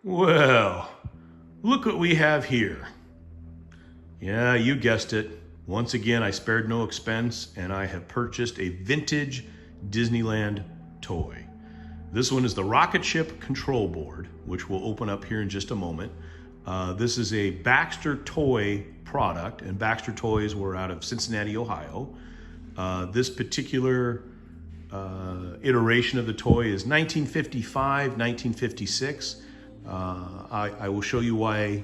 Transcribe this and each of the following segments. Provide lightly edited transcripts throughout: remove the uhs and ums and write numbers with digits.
Well, look what we have here. Yeah, you guessed it. Once again, I spared no expense and I have purchased a vintage Disneyland toy. This one is the rocket ship control board, which we'll open up here in just a moment. This is a Baxter Toy product, and Baxter Toys were out of Cincinnati, Ohio. This particular iteration of the toy is 1955, 1956. I will show you why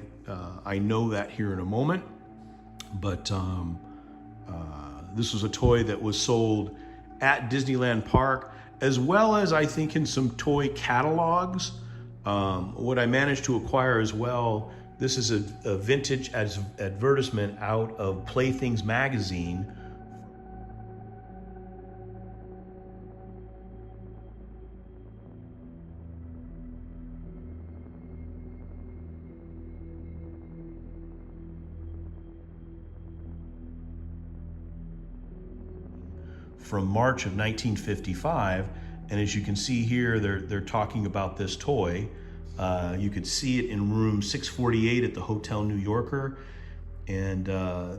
I know that here in a moment. But this was a toy that was sold at Disneyland Park, as well as I think in some toy catalogs. What I managed to acquire as well, this is a vintage advertisement out of Playthings magazine. From March of 1955, and as you can see here, they're talking about this toy. You could see it in room 648 at the Hotel New Yorker, and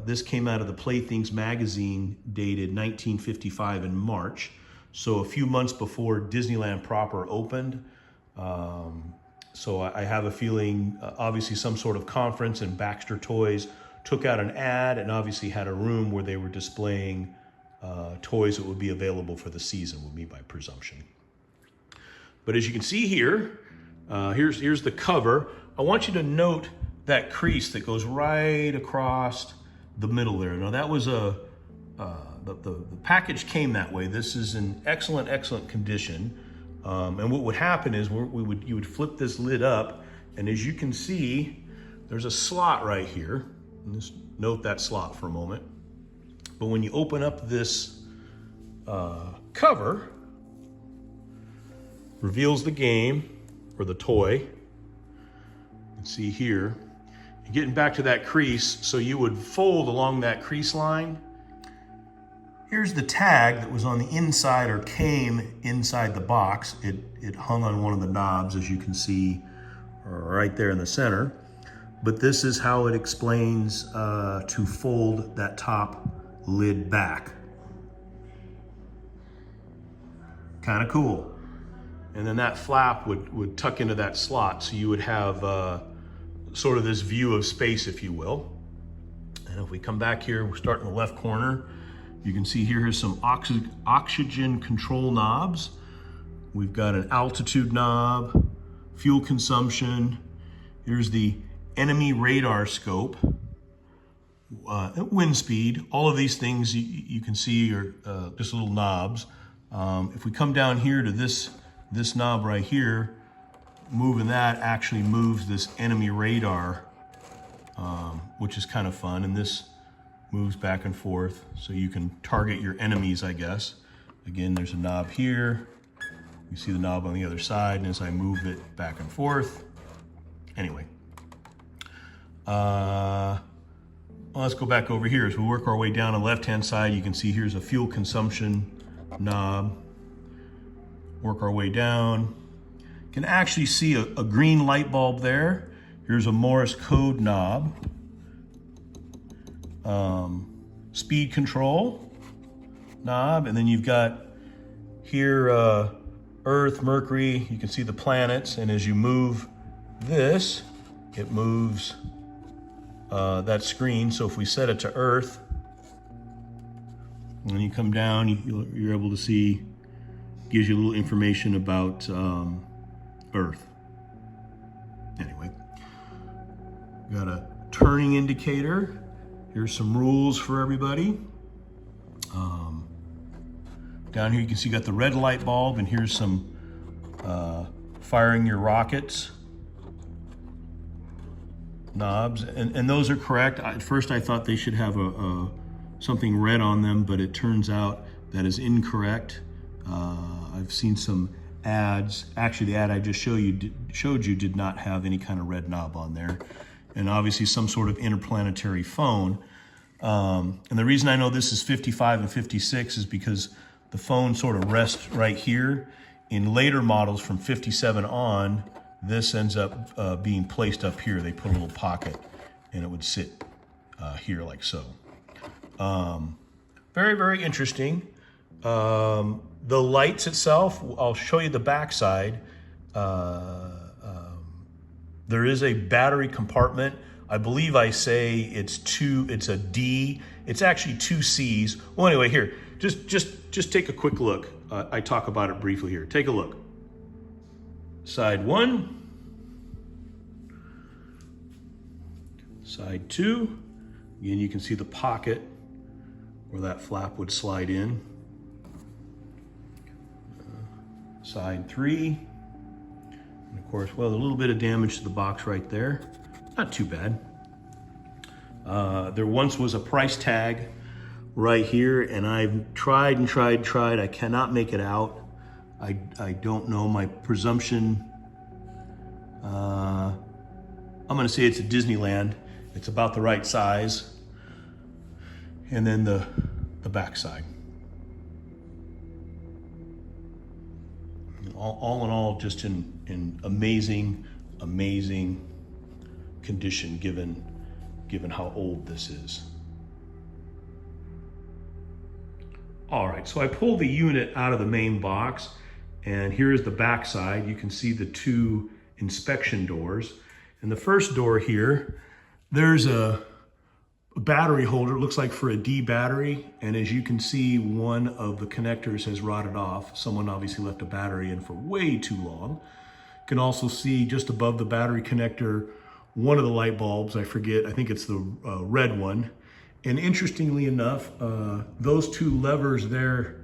this came out of the Playthings magazine, dated 1955 in March, so a few months before Disneyland proper opened. So I have a feeling, obviously some sort of conference, and Baxter Toys took out an ad and obviously had a room where they were displaying toys that would be available for the season, would be by presumption. But as you can see here, here's the cover. I want you to note that crease that goes right across the middle there. Now that was the package came that way. This is in excellent condition. And what would happen is you would flip this lid up, and as you can see, there's a slot right here. And just note that slot for a moment. But when you open up this cover, reveals the game, or the toy. You can see here, you're getting back to that crease, so you would fold along that crease line. Here's the tag that was on the inside, or came inside the box. It hung on one of the knobs, as you can see right there in the center. But this is how it explains to fold that top lid back. Kind of cool. And then that flap would tuck into that slot, so you would have sort of this view of space, if you will. And if we come back here, we're starting in the left corner. You can see here's some oxygen control knobs. We've got an altitude knob, fuel consumption. Here's the enemy radar scope. Wind speed. All of these things you can see are just little knobs. If we come down here to this knob right here, moving that actually moves this enemy radar, which is kind of fun. And this moves back and forth, so you can target your enemies, I guess. Again, there's a knob here. You see the knob on the other side, and as I move it back and forth. Anyway. Well, let's go back over here. As we work our way down the left-hand side, you can see here's a fuel consumption knob. Work our way down. You can actually see a green light bulb there. Here's a Morse code knob. Speed control knob, and then you've got here Earth, Mercury. You can see the planets, and as you move this, it moves that screen. So if we set it to Earth, when you come down, you're able to see, gives you a little information about Earth. Anyway, got a turning indicator. Here's some rules for everybody. Down here you can see you got the red light bulb, and here's some firing your rockets knobs, and those are correct. At first I thought they should have something red on them, but it turns out that is incorrect. I've seen some ads. Actually, the ad I just showed you did not have any kind of red knob on there, and obviously some sort of interplanetary phone. And the reason I know this is 55 and 56 is because the phone sort of rests right here. In later models from 57 on, this ends up being placed up here. They put a little pocket and it would sit here like so. Very, very interesting. The lights itself, I'll show you the backside. There is a battery compartment. I believe I say it's a D. It's actually 2 C's. Well, anyway, here, just take a quick look. I talk about it briefly here. Take a look. Side 1. Side 2. Again, you can see the pocket where that flap would slide in. Side 3. And of course, well, a little bit of damage to the box right there. Not too bad. There once was a price tag right here, and I've tried and tried. I cannot make it out. I don't know. My presumption, I'm gonna say it's a Disneyland. It's about the right size. And then the back side. All in all, just in amazing condition given how old this is. All right, so I pulled the unit out of the main box, and here's the back side. You can see the 2 inspection doors. And the first door here, there's a battery holder, it looks like for a D battery, and as you can see, one of the connectors has rotted off. Someone obviously left a battery in for way too long. You can also see just above the battery connector, one of the light bulbs, I forget, I think it's the red one. And interestingly enough, those 2 levers there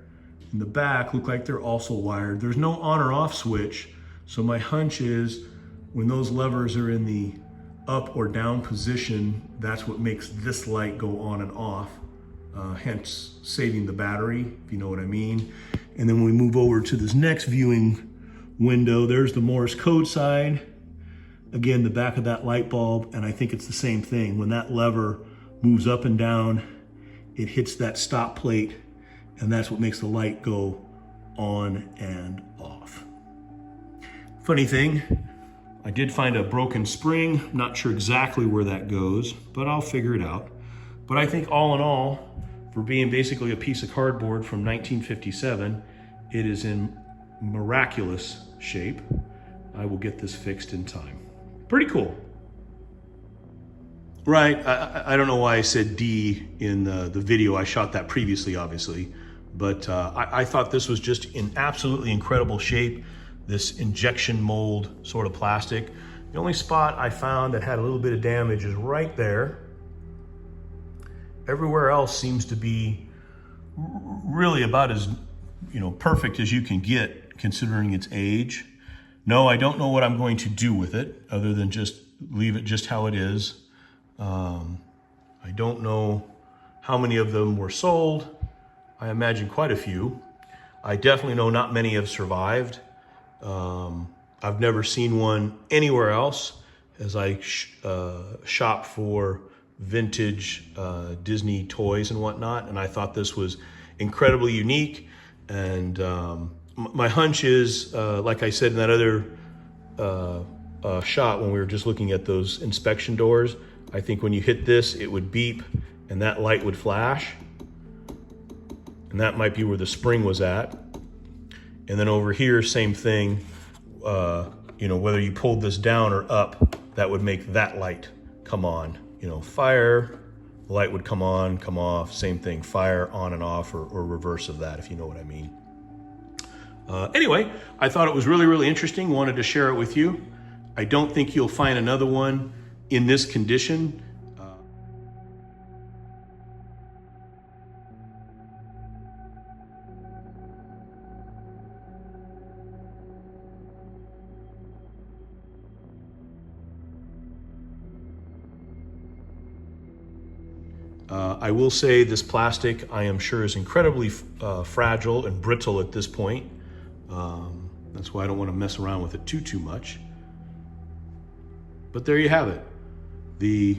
in the back look like they're also wired. There's no on or off switch, so my hunch is when those levers are in the up or down position, that's what makes this light go on and off, hence saving the battery, if you know what I mean. And then when we move over to this next viewing window, there's the Morse code side. Again, the back of that light bulb, and I think it's the same thing. When that lever moves up and down, it hits that stop plate, and that's what makes the light go on and off. Funny thing, I did find a broken spring. Not sure exactly where that goes, but I'll figure it out. But I think all in all, for being basically a piece of cardboard from 1957, it is in miraculous shape. I will get this fixed in time. Pretty cool. Right, I don't know why I said D in the video. I shot that previously, obviously. But I thought this was just in absolutely incredible shape. This injection mold sort of plastic. The only spot I found that had a little bit of damage is right there. Everywhere else seems to be really about as perfect as you can get considering its age. No, I don't know what I'm going to do with it other than just leave it just how it is. I don't know how many of them were sold. I imagine quite a few. I definitely know not many have survived. I've never seen one anywhere else as I shop for vintage Disney toys and whatnot, and I thought this was incredibly unique. And my hunch is, like I said in that other shot when we were just looking at those inspection doors, I think when you hit this, it would beep and that light would flash. And that might be where the spring was at. And then over here, same thing. Whether you pulled this down or up, that would make that light come on. Fire, the light would come on, come off, same thing, fire on and off, or reverse of that, if you know what I mean. Anyway, I thought it was really, really interesting. Wanted to share it with you. I don't think you'll find another one in this condition. I will say this plastic, I am sure, is incredibly fragile and brittle at this point. That's why I don't want to mess around with it too much. But there you have it. The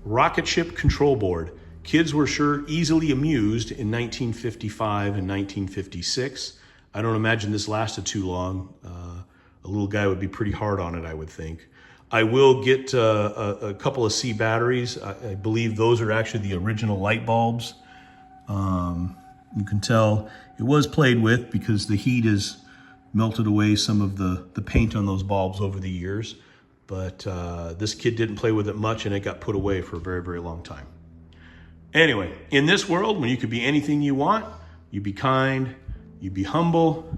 rocket ship control board. Kids were sure easily amused in 1955 and 1956. I don't imagine this lasted too long. a little guy would be pretty hard on it, I would think. I will get a couple of C batteries. I believe those are actually the original light bulbs. You can tell it was played with because the heat has melted away some of the paint on those bulbs over the years. But this kid didn't play with it much, and it got put away for a very, very long time. Anyway, in this world, when you could be anything you want, you be kind, you be humble,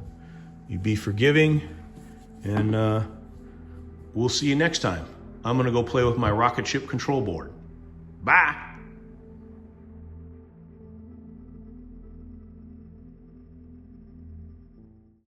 you be forgiving, and we'll see you next time. I'm gonna go play with my rocket ship control board. Bye.